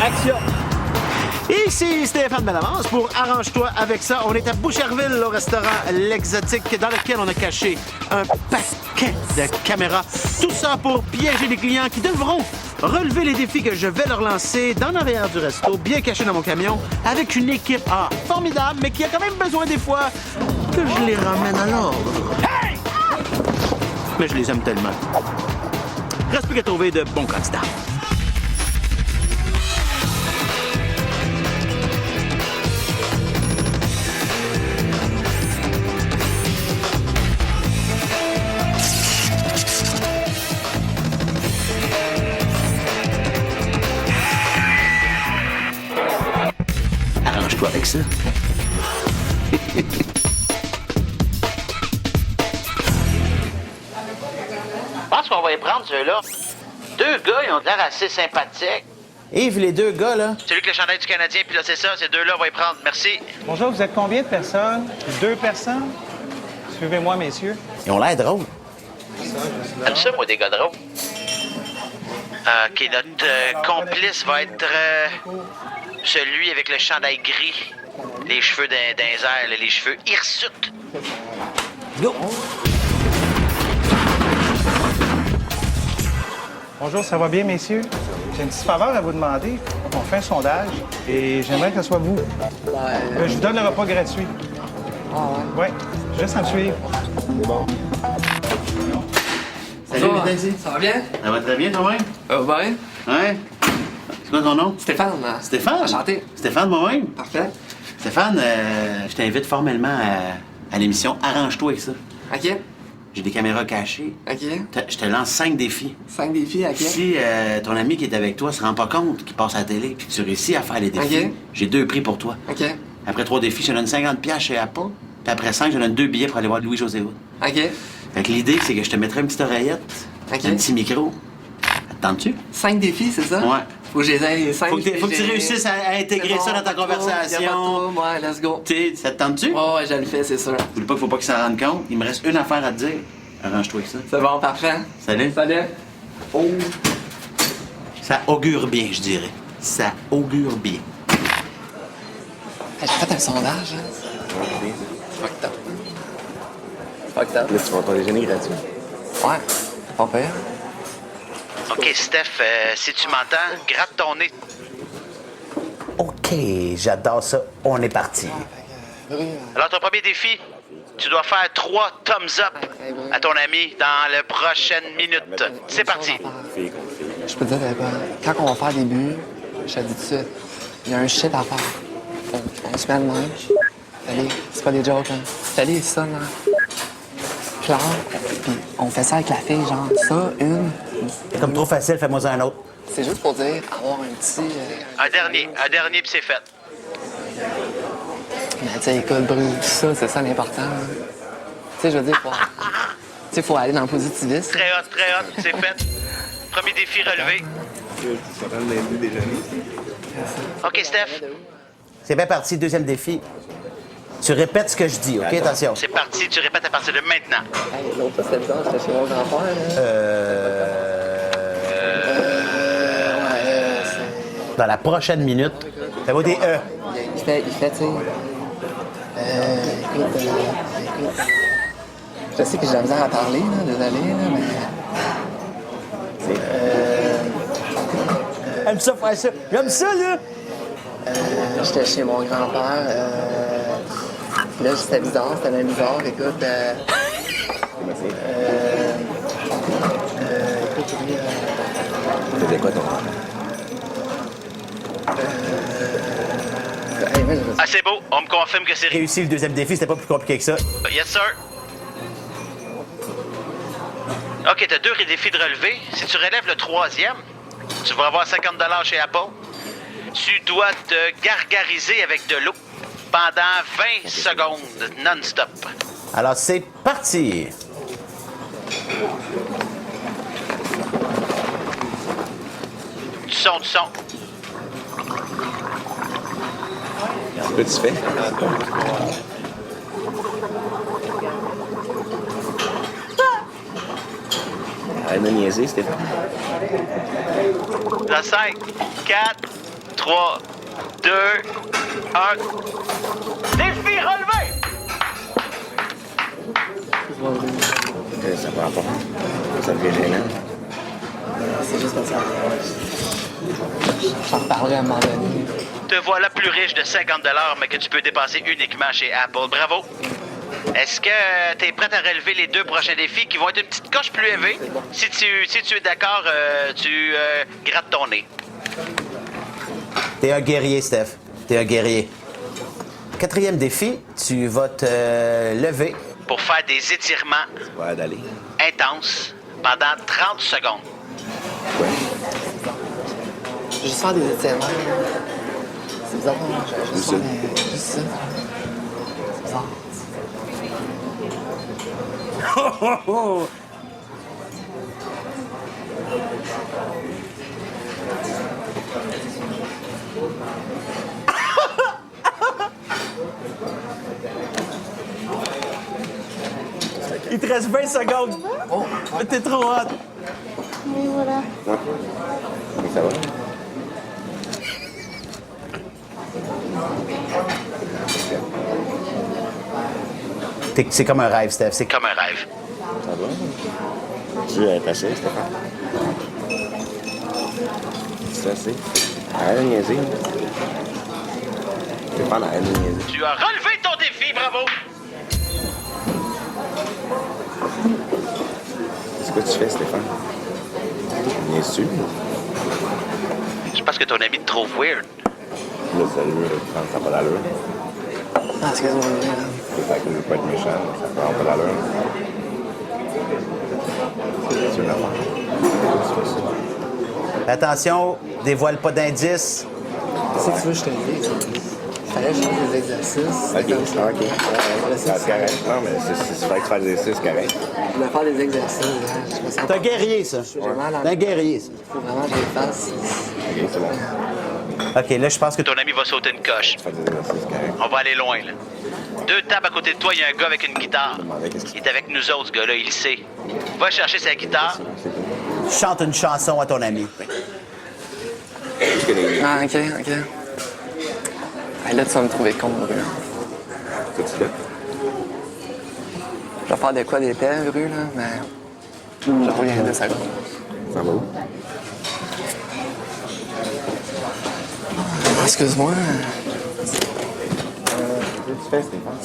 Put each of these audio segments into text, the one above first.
Action! Ici Stéphane Bellavance pour Arrange-toi avec ça. On est à Boucherville, au restaurant L'Exotique, dans lequel on a caché un paquet de caméras. Tout ça pour piéger les clients qui devront relever les défis que je vais leur lancer dans l'arrière du resto, bien caché dans mon camion, avec une équipe formidable, mais qui a quand même besoin des fois que je les ramène à l'ordre. Hey! Mais je les aime tellement. Reste plus qu'à trouver de bons candidats. Arrange-toi avec ça. Je pense qu'on va y prendre ceux-là. Deux gars, ils ont l'air assez sympathiques. Yves, les deux gars, là. Celui avec le chandail du Canadien, puis là, c'est ça, ces deux-là, on va y prendre. Merci. Bonjour, vous êtes combien de personnes? 2 personnes? Suivez-moi, messieurs. Ils ont l'air drôles. J'aime ça, moi, des gars drôles. OK, notre complice va être celui avec le chandail gris. Les cheveux d'un airs, là, les cheveux hirsutes. Go! Bonjour, ça va bien, messieurs? J'ai une petite faveur à vous demander. On fait un sondage et j'aimerais que ce soit vous. Je vous donne le repas gratuit. Ah ouais? Oui, juste à me suivre. Salut, Métaxi. Ça va bien? Ça va très bien, toi-même? Ouais. Ouais. C'est quoi ton nom? Stéphane. Stéphane? Enchanté. Stéphane, moi-même. Parfait. Stéphane, je t'invite formellement à l'émission Arrange-toi avec ça. OK. J'ai des caméras cachées. OK. Je te lance 5 défis. 5 défis, OK. Si ton ami qui est avec toi se rend pas compte qu'il passe à la télé puis que tu réussis à faire les défis, OK. j'ai 2 prix pour toi. OK. Après 3 défis, je te donne 50$ chez Apple. Puis après 5, je te donne 2 billets pour aller voir Louis-José Hood. OK. Fait que l'idée, c'est que je te mettrai une petite oreillette, OK. un petit micro. Attends-tu? 5 défis, c'est ça? Ouais. Faut que je les aille 5. Faut que tu réussisses à intégrer ça dans ta conversation. Ouais, let's go. Tu sais, ça te tente-tu? Ouais, je le fais, c'est sûr. Faut pas qu'ils s'en rendent compte. Il me reste une affaire à te dire. Arrange-toi avec ça. C'est bon, parfait. Salut. Salut. Oh. Ça augure bien, je dirais. Ça augure bien. Hey, j'ai fait un sondage, hein. Fucked up. Fucked up. Là, tu vas pas déjeuner gratuit. Ouais, pas pire. OK, Steph, si tu m'entends, gratte ton nez. OK, j'adore ça. On est parti. Alors, ton premier défi, tu dois faire 3 thumbs up à ton ami dans les prochaines minutes. C'est parti. Je peux te dire, quand on va faire des buts, je te dis tout de suite, il y a un shit à faire. On se met de même. Allez, c'est pas des jokes, hein. Allez, ça, là. Claire, puis on fait ça avec la fille, genre, ça, une. C'est comme trop facile, fais-moi un autre. C'est juste pour dire, avoir un petit. Un dernier, puis c'est fait. Mais tu sais, écoute, Bru, ça, c'est ça l'important. Hein. Tu sais, je veux dire, faut aller dans le positivisme. Très hot, c'est fait. Premier défi relevé. Tu vas prendre les deux déjeuner. OK, Steph, C'est bien parti, deuxième défi. Tu répètes ce que je dis, OK? Attention. c'est parti. Tu répètes à partir de maintenant. Hey, l'autre fois, c'était bizarre, j'étais chez mon grand-père, là. Dans la prochaine minute, ça vaut des E. Il fait, tu sais. Écoute, je sais que j'ai de la misère à parler, là, désolé, là, mais. J'aime ça faire ça. J'aime ça, là. J'étais chez mon grand-père. Là, c'était bizarre, c'était même bizarre. Écoute, écoute, C'était quoi ton hey, moi, Ah, c'est beau. On me confirme que c'est Réussi le deuxième défi, c'était pas plus compliqué que ça. Yes, sir. OK, t'as 2 défis de relever. Si tu relèves le 3e, tu vas avoir 50$ chez Apple. Tu dois te gargariser avec de l'eau pendant 20 secondes non-stop. Alors, c'est parti. Du son. que tu fais? Arrête de niaiser, Stéphane. Dans 5, 4, 3, 3, 2, 1. Défi relevé! Ça prend pas. Ça devient gênant. C'est juste parce que j'en reparlerai à un moment donné. Te voilà plus riche de 50 $, mais que tu peux dépenser uniquement chez Apple. Bravo! Est-ce que tu es prête à relever les 2 prochains défis qui vont être une petite coche plus élevée? Si tu es d'accord, tu grattes ton nez. T'es un guerrier, Steph. T'es un guerrier. 4e défi, tu vas te lever. Pour faire des étirements Ouais, d'aller. intenses pendant 30 secondes. Ouais. Je vais juste faire des étirements. C'est bizarre, je vais juste faire juste ça. C'est bizarre. Il te reste 20 secondes. Oh, T'es trop hot. Oui, voilà. Mais ça va? C'est comme un rêve, Steph. C'est Comme un rêve. Ça va? Tu es passé, Stéphane? C'est assez. Arrête de niaiser. Stéphane, arrête de niaiser. Tu as relevé ton défi, bravo! C'est quoi tu fais, Stéphane? Bien sûr. Je pense que ton ami te trouve weird. Là, sérieux, ça n'a pas d'allure. Ah, excuse-moi. C'est pas que je veux pas être méchant, ça prend pas d'allure. C'est une affaire. Tu fais ça. Attention, dévoile pas d'indices. Qu'est-ce que tu veux que je te dise? Il fallait que je fasse des exercices. Ok, Comme ça. ok. C'est correct. Non, mais c'est vrai que tu fais des exercices, c'est correct. Je voulais faire des exercices. Là. Je me sens T'es un guerrier, ça. J'ai mal à T'es un guerrier, ça. Il faut vraiment que je les fasse. Ok, c'est bon. OK, là, je pense que Ton ami va sauter une coche. Tu fais des exercices, c'est correct. On va aller loin, là. 2 tables à côté de toi, il y a un gars avec une guitare. demandais qu'est-ce qu'il Il est avec nous autres, ce gars-là, il le sait. Va chercher sa guitare. chante une chanson à ton ami. Ah, ok. Hey, là, tu vas me trouver con, Bru. Qu'est-ce que tu fais? Je vais faire de quoi d'épais, Bru, là, mais je reviens de secondes. Ça va où? Excuse-moi. Qu'est-ce que tu fais, Stéphane?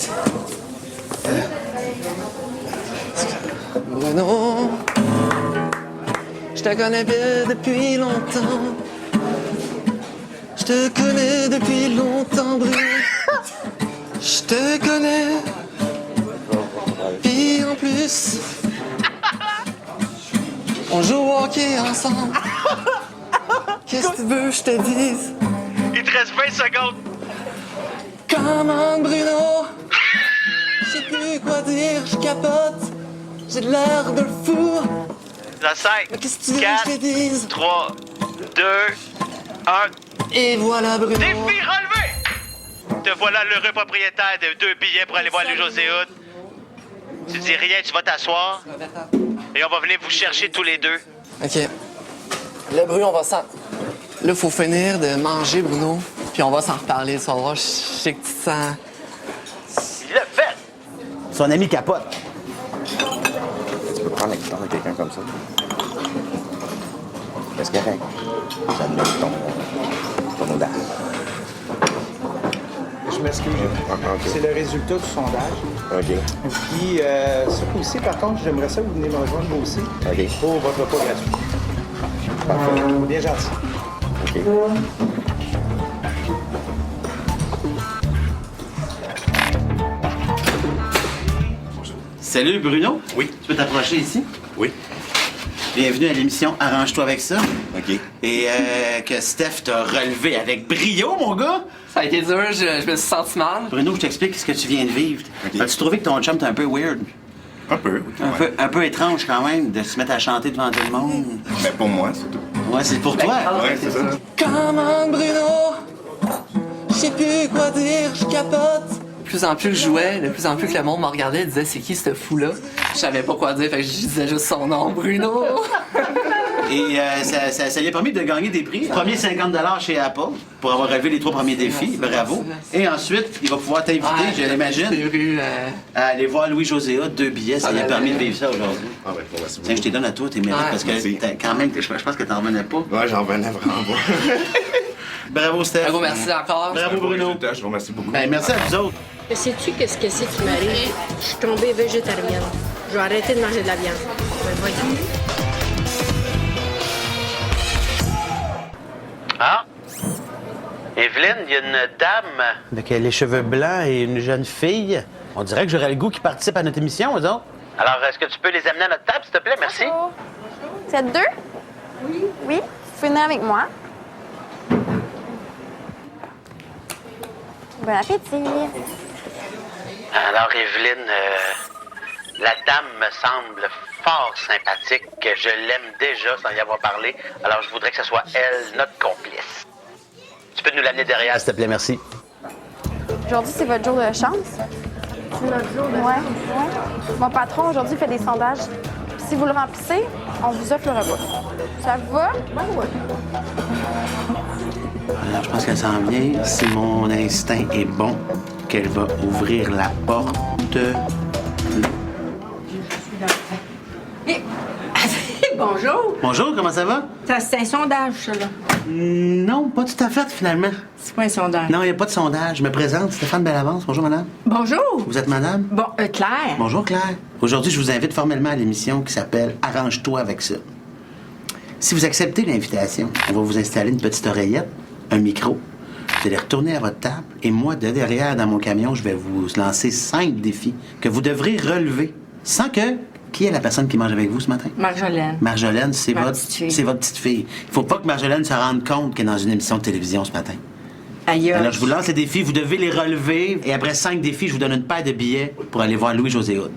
Bruno, je te connais bien depuis longtemps. Je te connais depuis longtemps, Bruno. Je te connais. Puis en plus, on joue au hockey ensemble. Qu'est-ce que tu veux que je te dise? Il te reste 20 secondes. Comment, Bruno? Je sais plus quoi dire, je capote. J'ai de l'air de fou. Dans 5, Mais qu'est-ce que tu veux que 4, je te dise? 3, 2, 1. Et voilà, Bruno. Défi relevé! Te voilà l'heureux propriétaire de 2 billets pour aller voir le José Hood. Tu dis rien, tu vas t'asseoir et on va venir vous chercher tous les deux. OK. Là, Bruno, on va s'en... Là, faut finir de manger, Bruno. Puis on va s'en reparler, tu vas voir. Je sais que tu te sens... Il l'a fait! Son ami capote. Tu peux prendre la guitare de quelqu'un comme ça? Est-ce que j'admets ton audace? Je m'excuse. Ah, ok. C'est le résultat du sondage. OK. Puis, ce coup-ci, par contre, j'aimerais ça que vous venez me rejoindre moi aussi OK. pour votre repas gratuit. Parfait. Bien gentil. OK. Salut, Bruno. Oui. Tu peux t'approcher ici? Oui. Bienvenue à l'émission Arrange-toi avec ça. OK. Et que Steph t'a relevé avec brio, mon gars. Ça a été dur, je me suis senti mal. Bruno, je t'explique ce que tu viens de vivre. Ok. As-tu trouvé que ton chum t'es un peu weird? Un peu. Un peu étrange quand même de se mettre à chanter devant tout le monde. Mais pour moi, c'est tout. Ouais, c'est pour toi. Ouais, c'est ça. Comment, Bruno? Je sais plus quoi dire, je capote. De plus en plus que je jouais, de plus en plus que le monde me regardait et disait c'est qui ce fou-là? Je savais pas quoi dire, fait que je disais juste son nom, Bruno. Et ça lui a permis de gagner des prix. Premier 50 $ chez Apple pour avoir relevé les 3 premiers défis. Bravo. Et ensuite, il va pouvoir t'inviter, je l'imagine, à aller voir Louis-José 2 billets. Ça lui a permis de vivre ça aujourd'hui. Ah ouais, bon, merci beaucoup. Tiens, je te donne à toi tes mérites parce que quand même, je pense que t'en revenais pas. Ouais, j'en revenais vraiment pas. Bravo, Steph. Bravo, merci encore. Bravo, Bruno. Je vous remercie beaucoup. Ben, merci à vous autres. Sais-tu qu'est-ce que c'est qui m'arrive? Je suis tombée végétarienne. Je vais arrêter de manger de la viande. Ben, voyons. Ah? Evelyne, il y a une dame Avec les cheveux blancs et une jeune fille. On dirait que j'aurais le goût qu'ils participent à notre émission, eux autres. Alors, est-ce que tu peux les amener à notre table, s'il te plaît? Merci. Vous êtes 2? Oui. Oui? Vous pouvez venir avec moi. Bon appétit. Alors, Evelyne, la dame me semble fort sympathique. Je l'aime déjà sans y avoir parlé. Alors, je voudrais que ce soit elle, notre complice. Tu peux nous l'amener derrière? S'il te plaît, merci. Aujourd'hui, c'est votre jour de chance. C'est notre jour de Ouais. Mon patron, aujourd'hui, fait des sondages. Si vous le remplissez, on vous offre le repas. Ça vous va? Oui. Alors, je pense qu'elle s'en vient. Si mon instinct est bon, qu'elle va ouvrir la porte. Bonjour. Bonjour, comment ça va? C'est un sondage, ça, là. Non, pas tout à fait, finalement. C'est pas un sondage. Non, il n'y a pas de sondage. Je me présente, Stéphane Bellavance. Bonjour, madame. Bonjour. Vous êtes madame? Bon, Claire. Bonjour, Claire. Aujourd'hui, je vous invite formellement à l'émission qui s'appelle Arrange-toi avec ça. Si vous acceptez l'invitation, on va vous installer une petite oreillette, un micro. Vous allez retourner à votre table et moi, de derrière, dans mon camion, je vais vous lancer 5 défis que vous devrez relever sans que... Qui est la personne qui mange avec vous ce matin? Marjolaine. Marjolaine, c'est Ma votre, petite fille. c'est votre petite fille. Il faut pas que Marjolaine se rende compte qu'elle est dans une émission de télévision ce matin. Aïe. Alors, je vous lance les défis, vous devez les relever. Et après 5 défis, je vous donne une paire de billets pour aller voir Louis-José Hood.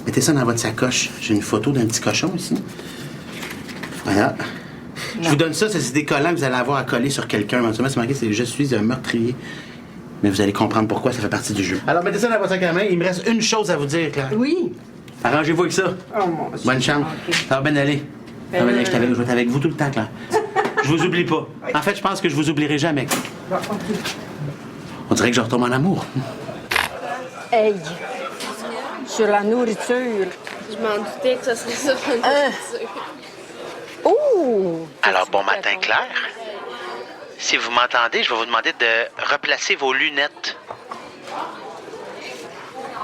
Mettez ça dans votre sacoche. J'ai une photo d'un petit cochon ici. Voilà. Je vous donne ça, c'est des collants que vous allez avoir à coller sur quelqu'un. Éventuellement, c'est marqué, c'est « Je suis un meurtrier ». Mais vous allez comprendre pourquoi, ça fait partie du jeu. Alors, mettez ça dans votre sac à main. Il me reste une chose à vous dire, Claire. Oui. Arrangez-vous avec ça. Oh, mon Dieu. Bonne chance. OK. Ça va bien aller. Ça va bien aller. Je vais être avec vous tout le temps, Claire. Je vous oublie pas. En fait, je pense que je vous oublierai jamais. Bon, OK. On dirait que je retombe en amour. Hey. Sur la nourriture. Je m'en doutais que ça serait ça. Oh! Alors, bon matin, Claire. Si vous m'entendez, je vais vous demander de replacer vos lunettes.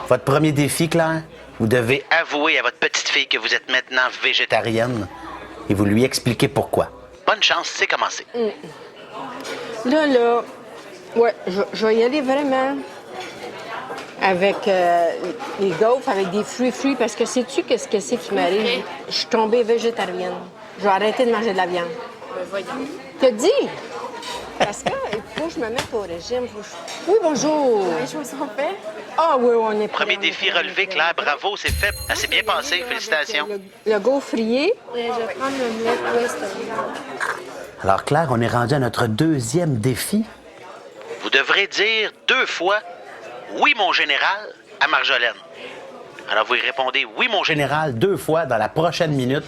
Votre premier défi, Claire, vous devez Avouez à votre petite fille que vous êtes maintenant végétarienne. et vous lui expliquez pourquoi. Bonne chance, c'est commencé. Là, ouais, je vais y aller vraiment avec les gaufres, avec des fruits, parce que sais-tu qu'est-ce que c'est qui m'arrive? Je suis tombée végétarienne. Je vais arrêter de manger de la viande. T'as dit? Parce que il faut que je me mette au régime. Oui, bonjour. Les choses sont faites. Ah oui, on est prêt. Premier défi relevé, Claire, bravo, c'est fait. Ça s'est bien passé, félicitations. Le gaufrier. Je vais prendre l'omelette West. Alors, Claire, on est rendu à notre deuxième défi. Vous devrez dire 2 fois « Oui, mon général » à Marjolaine. Alors, vous y répondez « Oui, mon général Général, 2 fois dans la prochaine minute.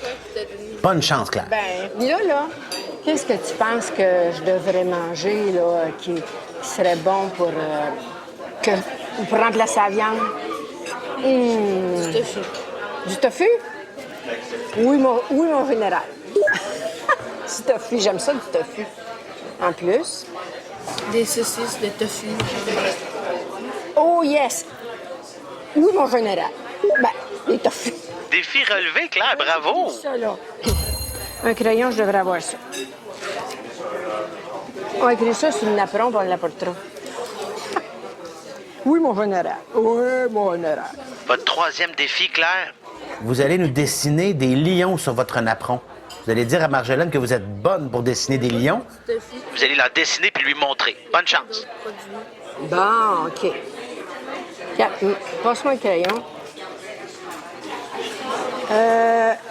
Bonne chance, Claire. Ben, là, qu'est-ce que tu penses que je devrais manger, là, qui serait bon pour remplacer la viande? Du tofu. Du tofu? Oui, mon général. Du tofu, j'aime ça, du tofu. En plus. Des saucisses de tofu. Oh, yes! Oui, mon général. Ben, les tofu. ». Défi relevé, Claire, bravo. Ça, là. Un crayon, je devrais avoir ça. On va écrire ça sur le napperon, puis on l'apportera. Oui, mon général. Oui, mon général. Votre 3e défi, Claire. Vous allez nous dessiner des lions sur votre napperon. Vous allez dire à Marjolaine que vous êtes bonne pour dessiner des lions. Vous allez l'en dessiner puis lui montrer. Bonne chance. Bon, OK. Tiens, passe-moi le crayon.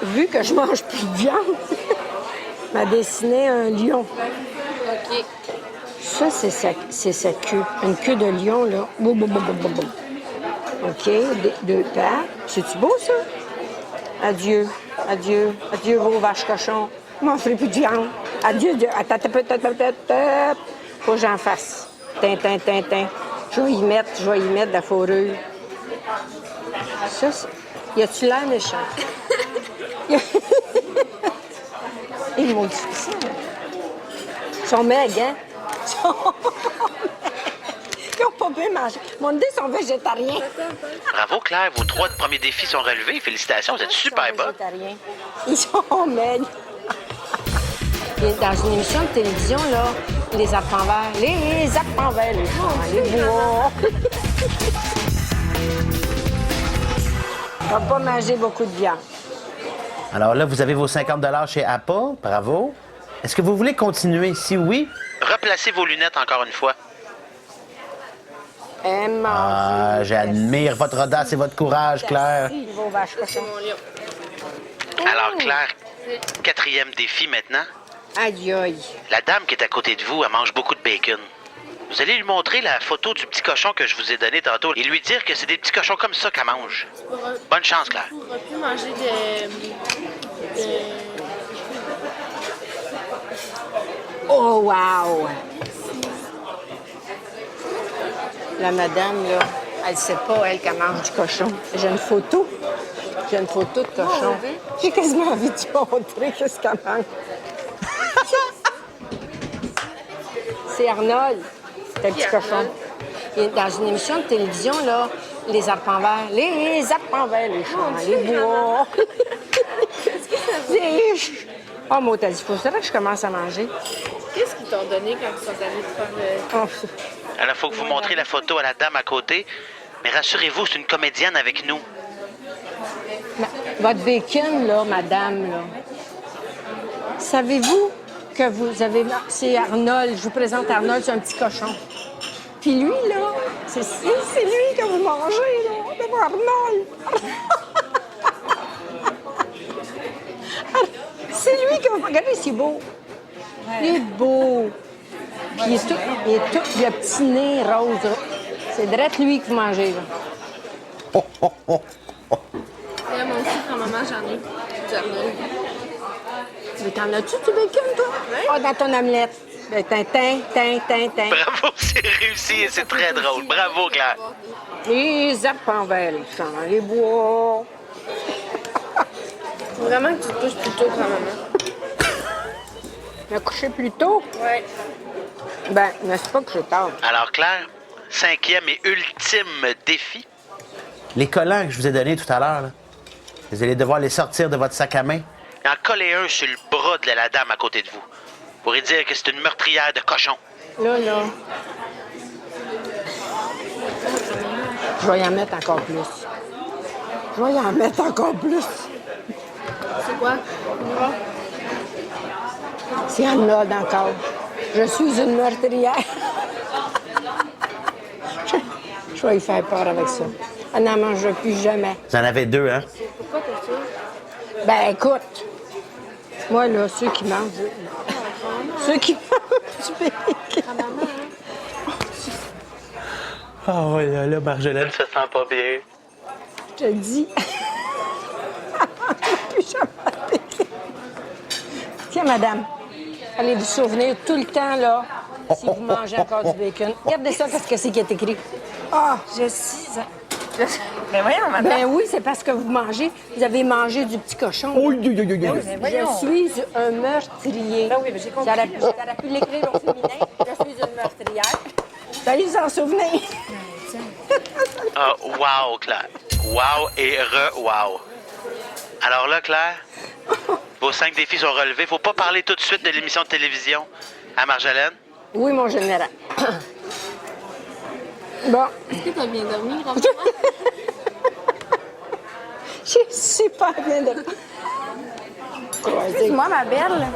Vu que je mange plus de viande, m'a dessiné un lion. OK. Ça, c'est sa queue. Une queue de lion, là. Boum, boum, boum, boum, boum, boum. OK, 2 pattes. C'est-tu beau, ça? Adieu, adieu, adieu vos vaches cochons. Je mangerai plus de viande. Adieu, adieu. Attends, faut que j'en fasse. Tintin, tintin. Je vais y mettre de la fourrure. Ça, y a-tu l'air méchant? Ils m'ont dit ça. Ils sont maigres, hein? Ils n'ont pas bien mangé. Mon Dieu, ils sont végétariens. Bravo, Claire. Vos 3 premiers défis sont relevés. Félicitations, vous êtes super Ils sont bonne. végétariens. Ils sont maigres. Et dans une émission de télévision, là, les arpents verts, les arpents verts, les champs, les bois. On va pas manger beaucoup de viande. Alors là, vous avez vos 50 $ chez Apple. Bravo. Est-ce que vous voulez continuer? Si oui, Replacez vos lunettes encore une fois. j'admire votre audace et votre courage, Claire. Merci, vos vaches cochons. Alors, Claire, 4e défi maintenant. Aïe, aïe. La dame qui est à côté de vous, elle mange beaucoup de bacon. Vous allez lui montrer la photo du petit cochon que je vous ai donné tantôt et lui dire que c'est des petits cochons comme ça qu'elle mange. Bonne chance, Claire. Tu pourras plus manger de... Oh, wow! La madame, là, elle sait pas, elle, qu'elle mange du cochon. J'ai une photo. J'ai une photo de cochon. J'ai quasiment envie de te montrer qu'est-ce qu'elle mange. C'est Arnold, c'est un petit cochon. Et dans une émission de télévision, là, les arpents verts, les champs, les bois. Oh, moi, t'as dit, faudrait que je commence à manger. Qu'est-ce qu'ils t'ont donné quand ils sont allés te faire le... Oh, Alors, il faut que vous montrez la photo à la dame à côté. Mais rassurez-vous, c'est une comédienne avec nous. votre bacon, là, madame, là. Savez-vous que vous avez... C'est Arnold, je vous présente Arnold, c'est un petit cochon. Puis lui, là, c'est lui que vous mangez, là, de Arnold. C'est lui que vous... Regardez, c'est beau. Il est beau. Puis il a un petit nez rose. C'est direct lui que vous mangez, là. Moi aussi, quand maman, j'en ai. Du Arnold. Mais t'en as-tu du bacon, toi? Ah, dans ton omelette. Ben, Tintin. Bravo, c'est réussi et c'est très drôle. Bravo, Claire. Les arpents verts, les champs, les bois. Faut vraiment que tu te couches plus tôt quand maman. Me coucher plus tôt? Ouais. Ben, n'est-ce pas que je tard? Alors, Claire, 5e et ultime défi. Les collants que je vous ai donnés tout à l'heure, là, vous allez devoir les sortir de votre sac à main. Et en coller un sur le bras de la dame à côté de vous. Pour lui dire que c'est une meurtrière de cochon. Là. Je vais y en mettre encore plus. C'est quoi? C'est Arnold encore. Je suis une meurtrière. Je vais y faire peur avec ça. Elle n'en mangera plus jamais. Vous en avez 2, hein? Pourquoi t'as ça? Ben, écoute, moi, là, ceux qui mangent du bacon. Oh là, Marjolaine, ça sent pas bien. Je te dis. Plus jamais de bacon. Tiens, madame, allez vous souvenir tout le temps, là, si vous mangez encore du bacon. Regardez ça, qu'est-ce que c'est qui est écrit. Ah, je suis... Mais voyons, madame. Ben oui, c'est parce que vous avez mangé du petit cochon. Je suis un meurtrier. Ben oui, mais j'ai compris. T'aurais pu l'écrire au féminin. Je suis une meurtrière. Vous allez vous en souvenir. Ah, wow, Claire. Wow et re-wow. Alors là, Claire, vos 5 défis sont relevés. Faut pas parler tout de suite de l'émission de télévision à Marjolaine. Oui, mon général. Bon, Est-ce que t'as bien dormi, grand-maman? j'ai super bien de... Excuse-moi, ma belle.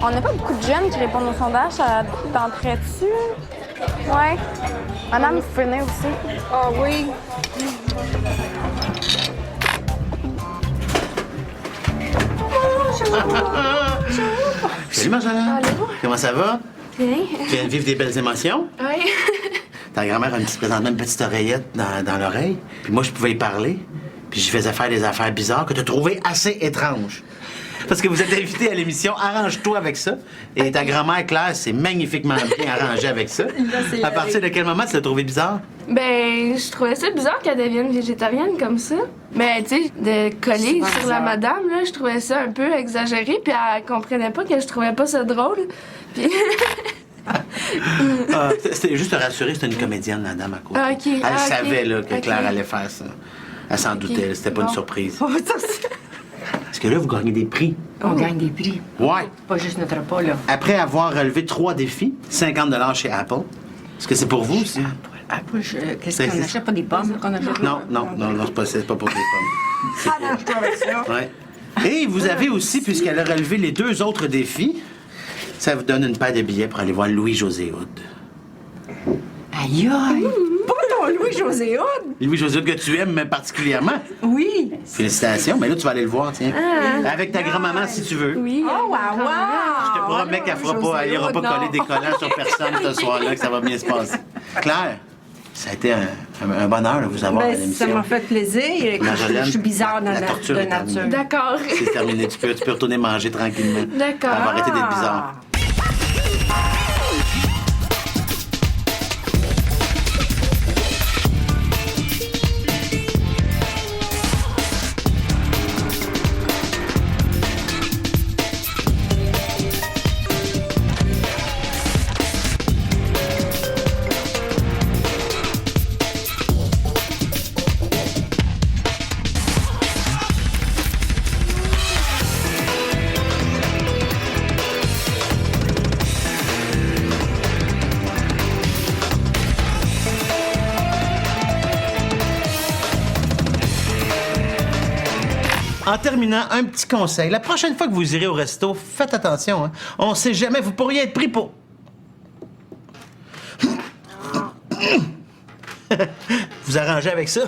On n'a pas beaucoup de jeunes qui répondent au sondage. Ça t'entrait-tu? Ouais. Madame, vous pouvez venir aussi. Ah oui. Salut, Marjolaine. Comment ça va? Bien. Tu viens de vivre des belles émotions? Oui. Ta grand-mère a présentement une petite oreillette dans l'oreille. Puis moi, je pouvais y parler. Puis j'y faisais faire des affaires bizarres que tu as trouvées assez étranges. Parce que vous êtes invité à l'émission Arrange-toi avec ça. Et ta grand-mère Claire s'est magnifiquement bien arrangée avec ça. À partir de quel moment tu l'as trouvé bizarre? Ben, je trouvais ça bizarre qu'elle devienne végétarienne comme ça. Mais, tu sais, de coller sur la madame, là, je trouvais ça un peu exagéré. Puis elle comprenait pas que je trouvais pas ça drôle. Puis... C'était juste te rassurer, c'était une comédienne, la dame à côté. Ah, ok. Elle Ah, ok. savait là, que Ok. Claire allait faire ça. Elle s'en doutait, c'était pas une Bon. surprise. Oh, ça, c'est- Parce que là, vous gagnez des prix. On gagne des prix. Ouais. Pas juste notre repas, là. Après avoir relevé 3 défis, 50 chez Apple. Est-ce que c'est pour vous aussi? Qu'est-ce C'est- qu'on achète? Pas des pommes qu'on achète? Non, c'est pas pour des pommes. C'est pour- Arrange-toi avec ça. Ouais. Et vous avez aussi, puisqu'elle a relevé les 2 autres défis, ça vous donne une paire de billets pour aller voir Louis-José Hood. Aïe, aïe! Pas ton Louis-José Hood! Louis-José Hood que tu aimes particulièrement. Oui! Félicitations, mais là, tu vas aller le voir, tiens. Avec ta grand-maman, si tu veux. Oui. Oh, wow, wow! Je te promets qu'elle fera pas, elle ira pas coller des collants sur personne ce soir-là, que ça va bien se passer. Claire, ça a été un bonheur de vous avoir à Ben, l'émission. ça m'a fait plaisir. Écoute, Marjolaine, je suis bizarre la de torture est nature. terminée. D'accord. C'est terminé, tu peux retourner manger tranquillement. D'accord. Elle va arrêter d'être bizarre. En terminant, un petit conseil. La prochaine fois que vous irez au resto, faites attention. Hein? On sait jamais, vous pourriez être pris pour... vous arrangez avec ça?